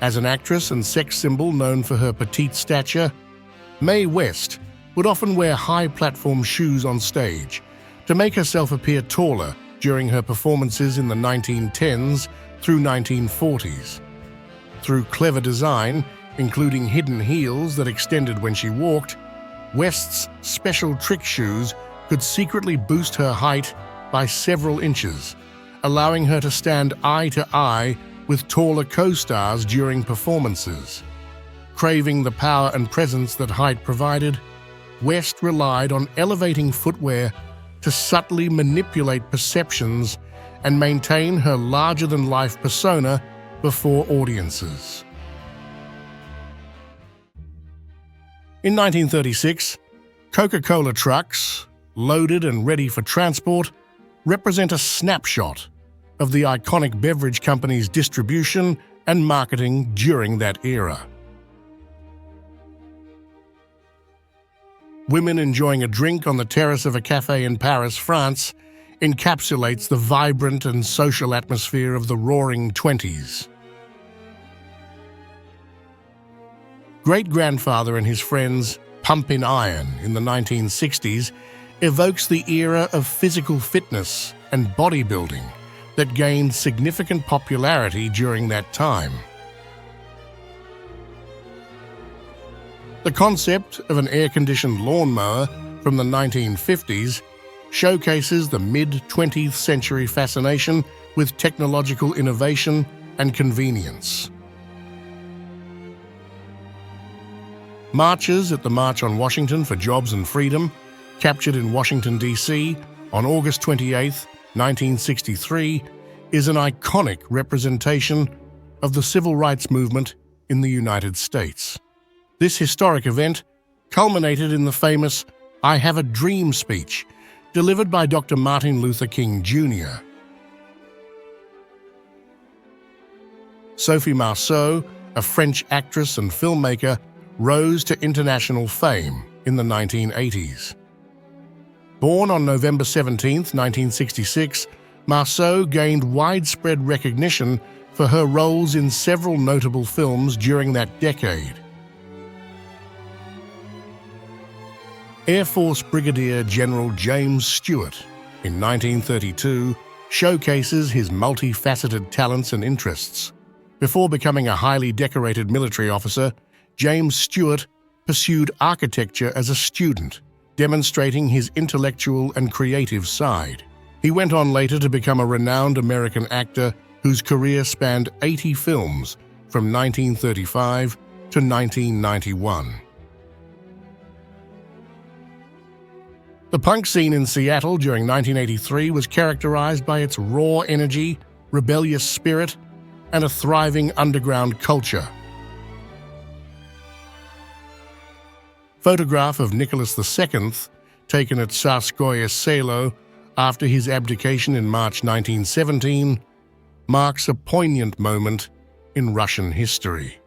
As an actress and sex symbol known for her petite stature, Mae West would often wear high platform shoes on stage to make herself appear taller during her performances in the 1910s through 1940s. Through clever design, including hidden heels that extended when she walked, West's special trick shoes could secretly boost her height by several inches, allowing her to stand eye to eye with taller co-stars during performances. Craving the power and presence that height provided, West relied on elevating footwear to subtly manipulate perceptions and maintain her larger-than-life persona before audiences. In 1936, Coca-Cola trucks, loaded and ready for transport, represent a snapshot of the iconic beverage company's distribution and marketing during that era. Women enjoying a drink on the terrace of a cafe in Paris, France, encapsulates the vibrant and social atmosphere of the Roaring '20s. Great-grandfather and his friends' Pumpin' Iron in the 1960s evokes the era of physical fitness and bodybuilding that gained significant popularity during that time. The concept of an air-conditioned lawnmower from the 1950s showcases the mid-20th century fascination with technological innovation and convenience. Marches at the March on Washington for Jobs and Freedom, captured in Washington, D.C. on August 28, 1963, is an iconic representation of the civil rights movement in the United States. This historic event culminated in the famous "I Have a Dream" speech delivered by Dr. Martin Luther King Jr. Sophie Marceau, a French actress and filmmaker, rose to international fame in the 1980s. Born on November 17, 1966, Marceau gained widespread recognition for her roles in several notable films during that decade. Air Force Brigadier General James Stewart, in 1932, showcases his multifaceted talents and interests. Before becoming a highly decorated military officer, James Stewart pursued architecture as a student, demonstrating his intellectual and creative side. He went on later to become a renowned American actor whose career spanned 80 films from 1935 to 1991. The punk scene in Seattle during 1983 was characterized by its raw energy, rebellious spirit, and a thriving underground culture. Photograph of Nicholas II, taken at Tsarskoye Selo after his abdication in March 1917, marks a poignant moment in Russian history.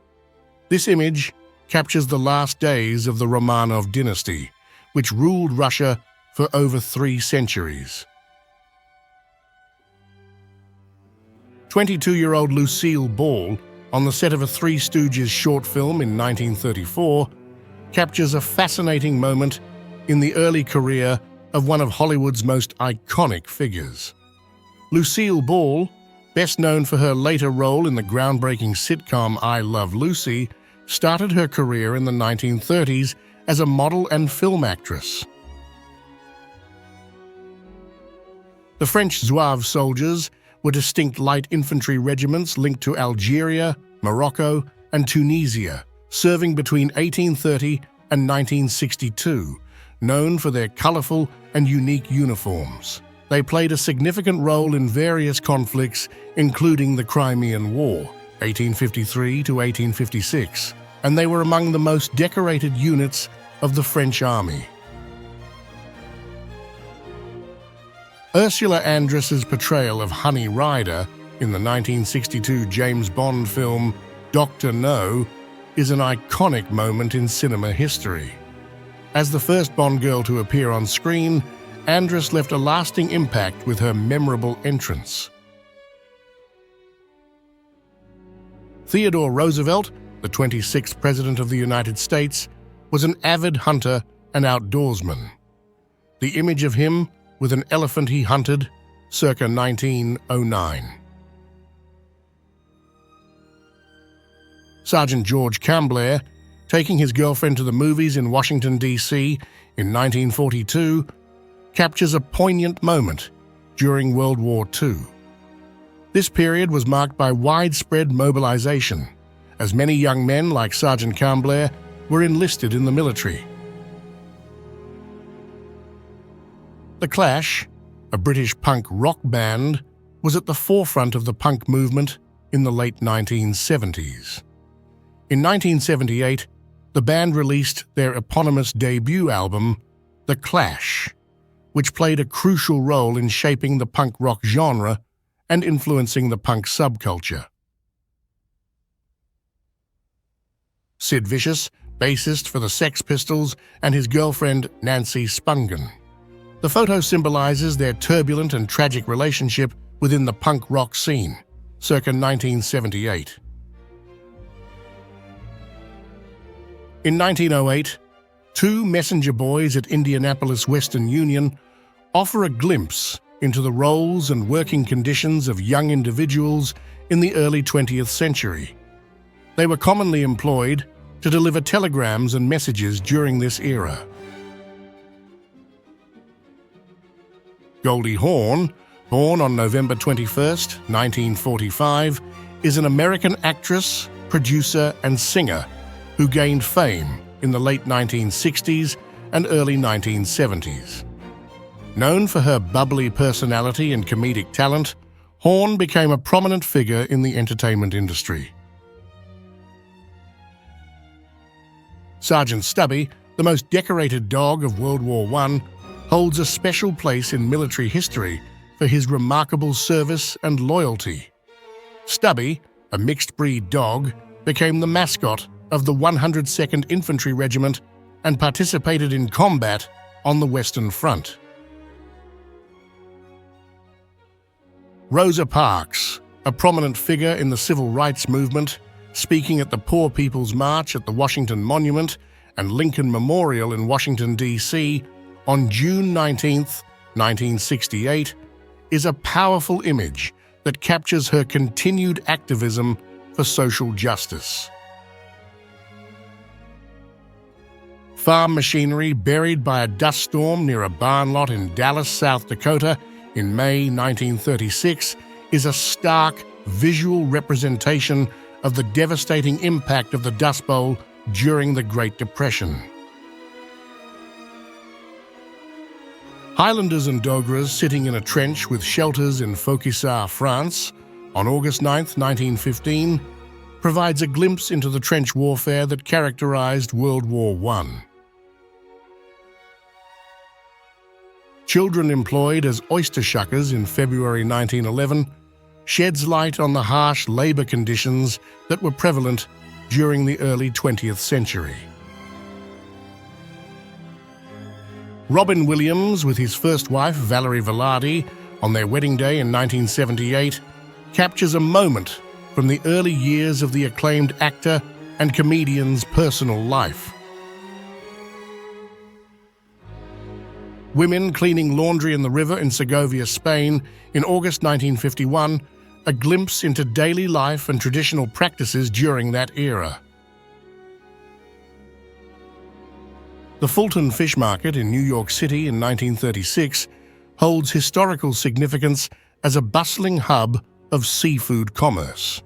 This image captures the last days of the Romanov dynasty, which ruled Russia for over 3 centuries. 22-year-old Lucille Ball, on the set of a Three Stooges short film in 1934, captures a fascinating moment in the early career of one of Hollywood's most iconic figures. Lucille Ball, best known for her later role in the groundbreaking sitcom I Love Lucy, started her career in the 1930s as a model and film actress. The French Zouave soldiers were distinct light infantry regiments linked to Algeria, Morocco, and Tunisia, serving between 1830 and 1962, known for their colorful and unique uniforms. They played a significant role in various conflicts, including the Crimean War, 1853 to 1856, and they were among the most decorated units of the French army. Ursula Andress's portrayal of Honey Rider in the 1962 James Bond film Dr. No is an iconic moment in cinema history. As the first Bond girl to appear on screen, Andress left a lasting impact with her memorable entrance. Theodore Roosevelt, the 26th President of the United States, was an avid hunter and outdoorsman. The image of him with an elephant he hunted, circa 1909. Sergeant George Camblare, taking his girlfriend to the movies in Washington, D.C. in 1942, captures a poignant moment during World War II. This period was marked by widespread mobilization, as many young men like Sergeant Camblare were enlisted in the military. The Clash, a British punk rock band, was at the forefront of the punk movement in the late 1970s. In 1978, the band released their eponymous debut album, The Clash, which played a crucial role in shaping the punk rock genre and influencing the punk subculture. Sid Vicious, bassist for the Sex Pistols, and his girlfriend Nancy Spungen. The photo symbolizes their turbulent and tragic relationship within the punk rock scene, circa 1978. In 1908, two messenger boys at Indianapolis Western Union offer a glimpse into the roles and working conditions of young individuals in the early 20th century. They were commonly employed to deliver telegrams and messages during this era. Goldie Hawn, born on November 21, 1945, is an American actress, producer, and singer who gained fame in the late 1960s and early 1970s. Known for her bubbly personality and comedic talent, Hawn became a prominent figure in the entertainment industry. Sergeant Stubby, the most decorated dog of World War I, holds a special place in military history for his remarkable service and loyalty. Stubby, a mixed-breed dog, became the mascot of the 102nd Infantry Regiment and participated in combat on the Western Front. Rosa Parks, a prominent figure in the civil rights movement, speaking at the Poor People's March at the Washington Monument and Lincoln Memorial in Washington, D.C. on June 19, 1968, is a powerful image that captures her continued activism for social justice. Farm machinery buried by a dust storm near a barn lot in Dallas, South Dakota in May 1936 is a stark visual representation of the devastating impact of the Dust Bowl during the Great Depression. Highlanders and Dogras sitting in a trench with shelters in Fauquissart, France, on August 9, 1915, provides a glimpse into the trench warfare that characterized World War I. Children employed as oyster shuckers in February 1911 sheds light on the harsh labor conditions that were prevalent during the early 20th century. Robin Williams, with his first wife Valerie Velarde, on their wedding day in 1978, captures a moment from the early years of the acclaimed actor and comedian's personal life. Women cleaning laundry in the river in Segovia, Spain, in August 1951, a glimpse into daily life and traditional practices during that era. The Fulton Fish Market in New York City in 1936 holds historical significance as a bustling hub of seafood commerce.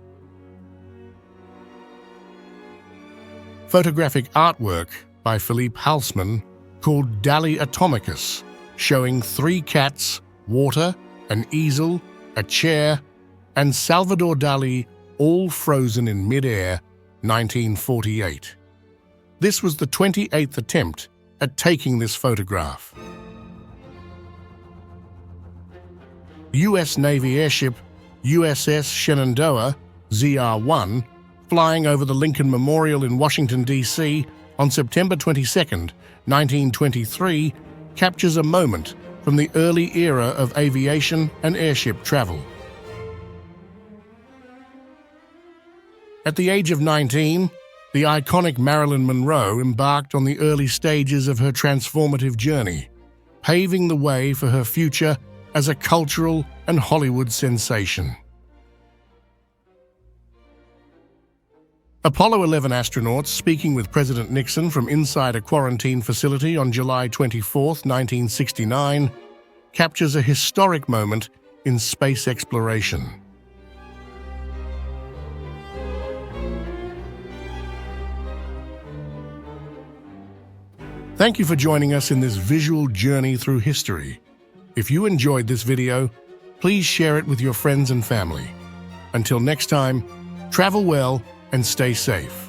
Photographic artwork by Philippe Halsman called Dalli Atomicus, showing 3 cats, water, an easel, a chair, and Salvador Dali all frozen in mid-air, 1948. This was the 28th attempt at taking this photograph. U.S. Navy airship USS Shenandoah, ZR-1, flying over the Lincoln Memorial in Washington, D.C. on September 22, 1923, captures a moment from the early era of aviation and airship travel. At the age of 19, the iconic Marilyn Monroe embarked on the early stages of her transformative journey, paving the way for her future as a cultural and Hollywood sensation. Apollo 11 astronauts speaking with President Nixon from inside a quarantine facility on July 24, 1969, captures a historic moment in space exploration. Thank you for joining us in this visual journey through history. If you enjoyed this video, please share it with your friends and family. Until next time, travel well and stay safe.